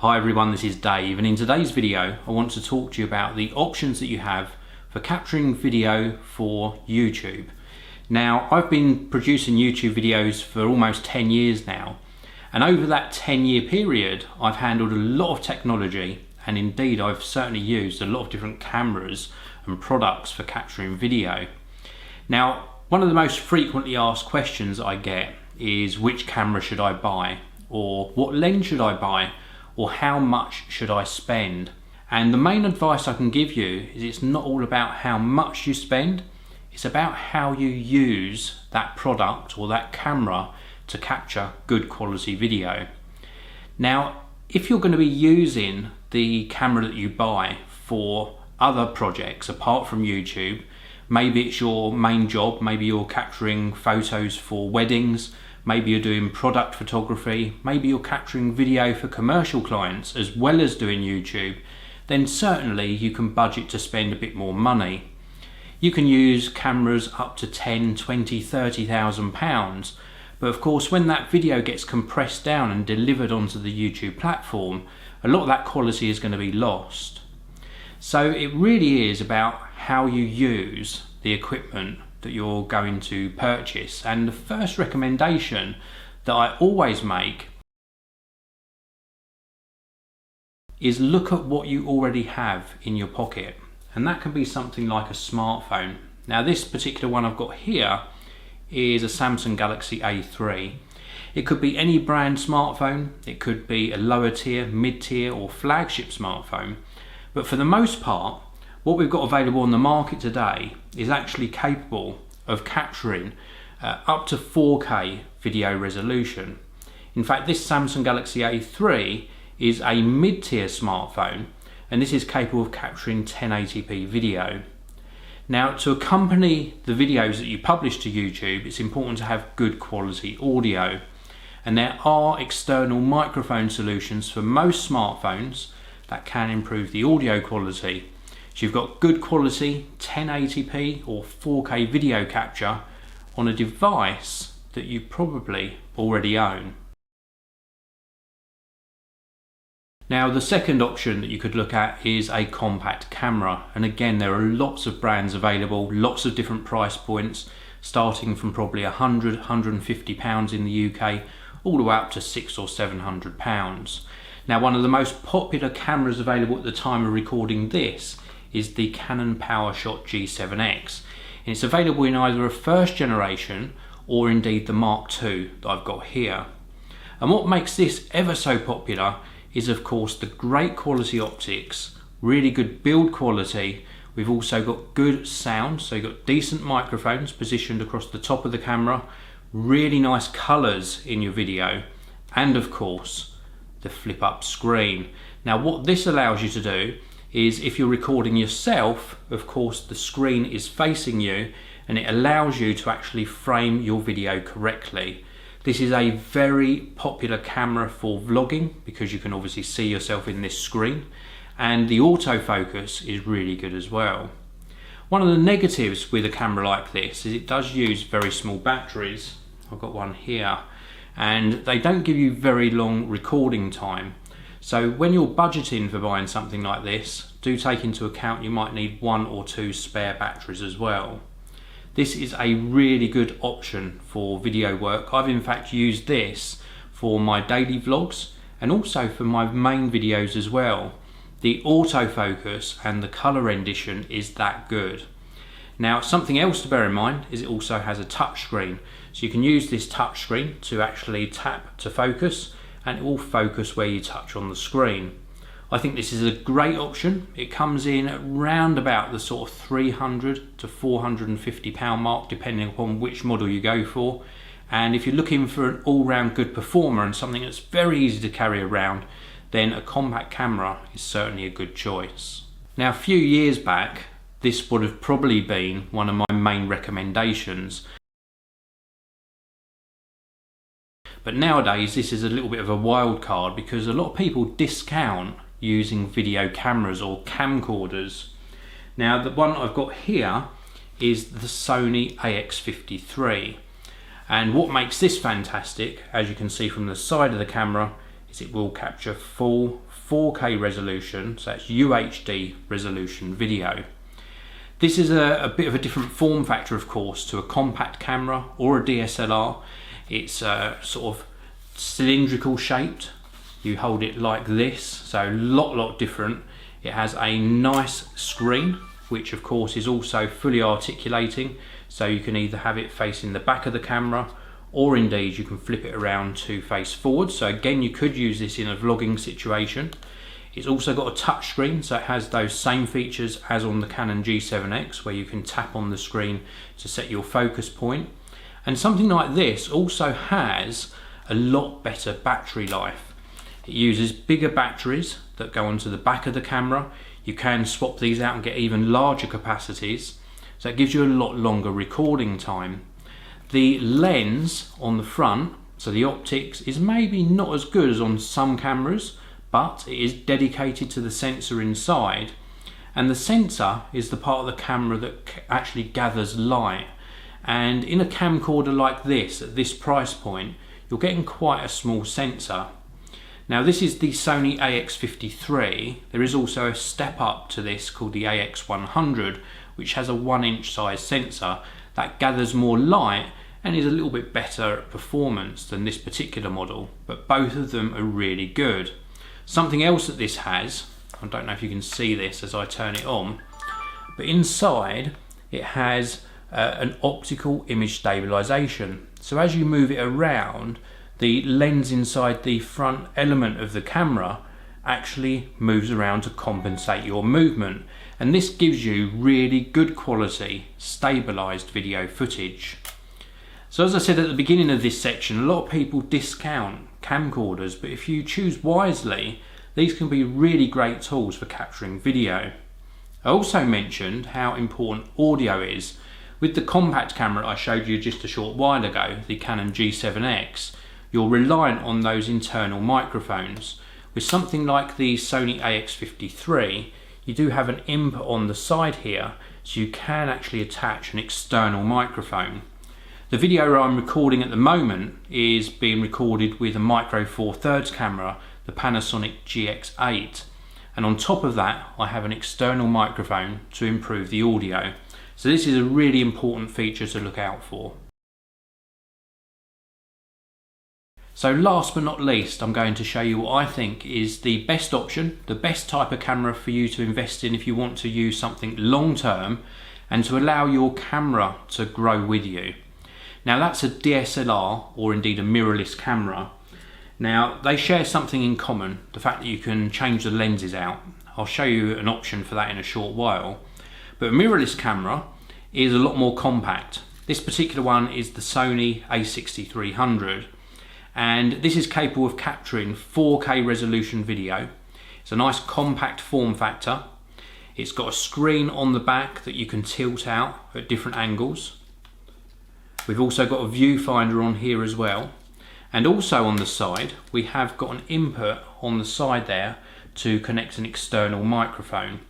Hi everyone, this is Dave, and in today's video I want to talk to you about the options that you have for capturing video for YouTube. Now, I've been producing YouTube videos for almost 10 years now, and over that 10-year period I've handled a lot of technology, and indeed I've certainly used a lot of different cameras and products for capturing video. Now, one of the most frequently asked questions I get is which camera should I buy, or what lens should I buy, or how much should I spend? And the main advice I can give you is it's not all about how much you spend, it's about how you use that product or that camera to capture good quality video. Now, if you're going to be using the camera that you buy for other projects apart from YouTube, maybe it's your main job, maybe you're capturing photos for weddings, maybe you're doing product photography, maybe you're capturing video for commercial clients as well as doing YouTube, then certainly you can budget to spend a bit more money. You can use cameras up to 10, 20, 30,000 pounds, but of course when that video gets compressed down and delivered onto the YouTube platform, a lot of that quality is going to be lost. So it really is about how you use the equipment that you're going to purchase. And the first recommendation that I always make is look at what you already have in your pocket, and that can be something like a smartphone. Now, this particular one I've got here is a Samsung Galaxy A3. It could be any brand smartphone, it could be a lower tier, mid-tier or flagship smartphone, but for the most part what we've got available on the market today is actually capable of capturing up to 4K video resolution. In fact, this Samsung Galaxy A3 is a mid-tier smartphone, and this is capable of capturing 1080p video. Now, to accompany the videos that you publish to YouTube, it's important to have good quality audio, and there are external microphone solutions for most smartphones that can improve the audio quality. So you've got good quality 1080p or 4K video capture on a device that you probably already own. Now, the second option that you could look at is a compact camera, and again there are lots of brands available, lots of different price points, starting from probably £100–150 in the UK all the way up to £600 or £700. Now, one of the most popular cameras available at the time of recording this is the Canon PowerShot G7X, and it's available in either a first generation or indeed the Mark II that I've got here. And what makes this ever so popular is of course the great quality optics, really good build quality. We've also got good sound, so you've got decent microphones positioned across the top of the camera, really nice colours in your video, and of course the flip up screen. Now, what this allows you to do is if you're recording yourself, of course the screen is facing you and it allows you to actually frame your video correctly. This is a very popular camera for vlogging because you can obviously see yourself in this screen, and the autofocus is really good as well. One of the negatives with a camera like this is it does use very small batteries. I've got one here, and they don't give you very long recording time. So when you're budgeting for buying something like this, do take into account you might need 1 or 2 spare batteries as well. This is a really good option for video work. I've in fact used this for my daily vlogs and also for my main videos as well. The autofocus and the colour rendition is that good. Now, something else to bear in mind is it also has a touch screen. So you can use this touch screen to actually tap to focus, and it will focus where you touch on the screen. I think this is a great option. It comes in around about the sort of £300 to £450 mark depending upon which model you go for, and if you're looking for an all-round good performer and something that's very easy to carry around, then a compact camera is certainly a good choice. Now, a few years back this would have probably been one of my main recommendations, but nowadays this is a little bit of a wild card because a lot of people discount using video cameras or camcorders. Now, the one I've got here is the Sony AX53, and what makes this fantastic, as you can see from the side of the camera, is is it will capture full 4K resolution, so that's UHD resolution video. This is a bit of a different form factor, of course, to a compact camera or a DSLR. It's sort of cylindrical shaped. You hold it like this, so a lot different. It has a nice screen, which of course is also fully articulating, so you can either have it facing the back of the camera, or indeed you can flip it around to face forward. So again, you could use this in a vlogging situation. It's also got a touch screen, so it has those same features as on the Canon G7X, where you can tap on the screen to set your focus point. And something like this also has a lot better battery life. It uses bigger batteries that go onto the back of the camera. You can swap these out and get even larger capacities, so it gives you a lot longer recording time. The lens on the front, so the optics, is maybe not as good as on some cameras, but it is dedicated to the sensor inside, and the sensor is the part of the camera that actually gathers light. And in a camcorder like this, at this price point, you're getting quite a small sensor. Now this is the Sony AX53. There is also a step up to this called the AX100, which has a 1-inch size sensor that gathers more light and is a little bit better at performance than this particular model, but both of them are really good. Something else that this has, I don't know if you can see this as I turn it on, but inside it has an optical image stabilization. So as you move it around, the lens inside the front element of the camera actually moves around to compensate your movement, and this gives you really good quality stabilized video footage. So as I said at the beginning of this section, a lot of people discount camcorders, but if you choose wisely, these can be really great tools for capturing video. I also mentioned how important audio is. With the compact camera I showed you just a short while ago, the Canon G7X, you're reliant on those internal microphones. With something like the Sony AX53, you do have an input on the side here, so you can actually attach an external microphone. The video I'm recording at the moment is being recorded with a micro four thirds camera, the Panasonic GX8, and on top of that I have an external microphone to improve the audio. So this is a really important feature to look out for. So last but not least, I'm going to show you what I think is the best option, the best type of camera for you to invest in if you want to use something long term and to allow your camera to grow with you. Now that's a DSLR, or indeed a mirrorless camera. Now they share something in common, the fact that you can change the lenses out. I'll show you an option for that in a short while. But a mirrorless camera is a lot more compact. This particular one is the Sony a6300, and this is capable of capturing 4K resolution video. It's a nice compact form factor. It's got a screen on the back that you can tilt out at different angles. We've also got a viewfinder on here as well, and also on the side we have got an input on the side there to connect an external microphone.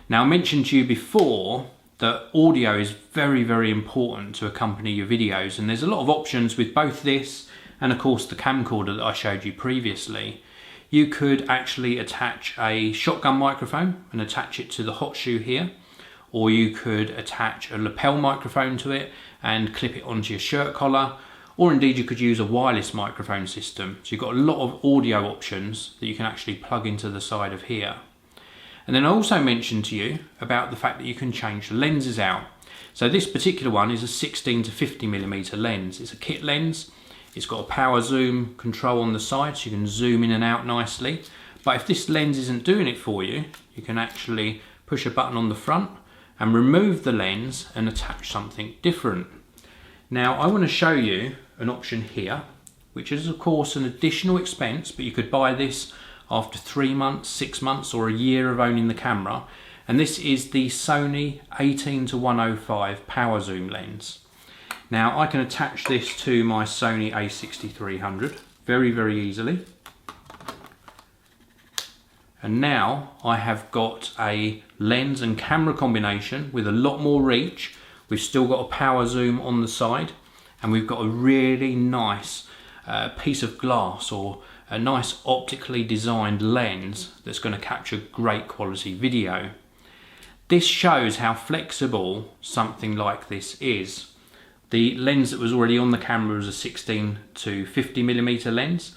Now I mentioned to you before that audio is very important to accompany your videos, and there's a lot of options with both this and of course the camcorder that I showed you previously. You could actually attach a shotgun microphone and attach it to the hot shoe here, or you could attach a lapel microphone to it and clip it onto your shirt collar, or indeed you could use a wireless microphone system. So you've got a lot of audio options that you can actually plug into the side of here. And then I also mentioned to you about the fact that you can change the lenses out. So this particular one is a 16 to 50mm lens. It's a kit lens. It's got a power zoom control on the side, so you can zoom in and out nicely. But if this lens isn't doing it for you, you can actually push a button on the front and remove the lens and attach something different. Now I want to show you an option here, which is of course an additional expense, but you could buy this after 3 months, 6 months or a year of owning the camera, and this is the Sony 18 to 105 power zoom lens. Now I can attach this to my Sony a6300 very easily, and now I have got a lens and camera combination with a lot more reach. We've still got a power zoom on the side, and we've got a really nice piece of glass or a nice optically designed lens that's going to capture great quality video. This shows how flexible something like this is. The lens that was already on the camera was a 16 to 50mm lens.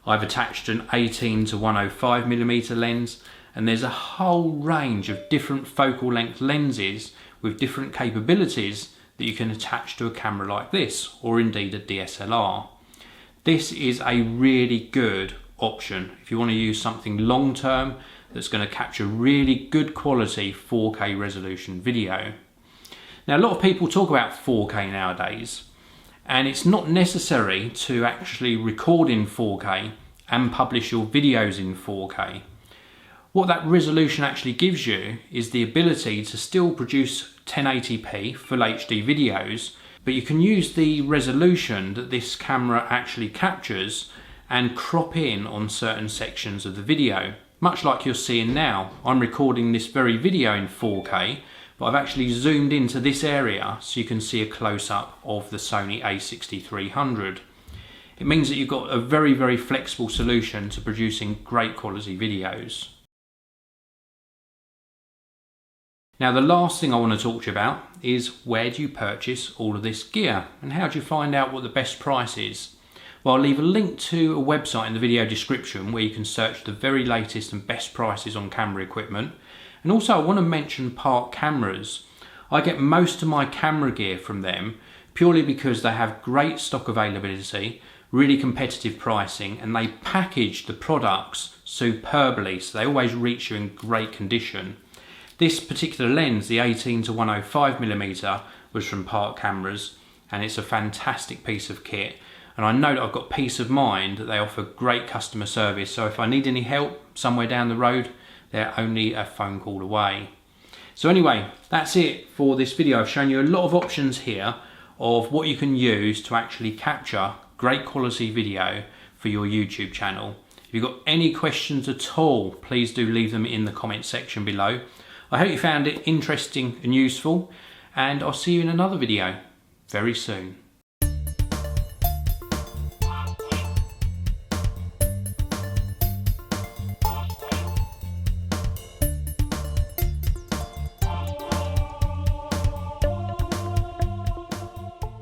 I've attached an 18 to 105mm lens, and there's a whole range of different focal length lenses with different capabilities that you can attach to a camera like this, or indeed a DSLR. This is a really good option if you want to use something long term that's going to capture really good quality 4K resolution video. Now, a lot of people talk about 4K nowadays, and it's not necessary to actually record in 4K and publish your videos in 4K. What that resolution actually gives you is the ability to still produce 1080p full HD videos, but you can use the resolution that this camera actually captures and crop in on certain sections of the video. Much like you're seeing now, I'm recording this very video in 4K, but I've actually zoomed into this area so you can see a close-up of the Sony a6300. It means that you've got a very flexible solution to producing great quality videos. Now, the last thing I want to talk to you about is where do you purchase all of this gear and how do you find out what the best price is? Well, I'll leave a link to a website in the video description where you can search the very latest and best prices on camera equipment. And also I want to mention Park Cameras. I get most of my camera gear from them purely because they have great stock availability, really competitive pricing, and they package the products superbly, so they always reach you in great condition. This particular lens, the 18 to 105mm, was from Park Cameras, and it's a fantastic piece of kit. And I know that I've got peace of mind that they offer great customer service, so if I need any help somewhere down the road, they're only a phone call away. So anyway, that's it for this video. I've shown you a lot of options here of what you can use to actually capture great quality video for your YouTube channel. If you've got any questions at all, please do leave them in the comment section below. I hope you found it interesting and useful, and I'll see you in another video very soon.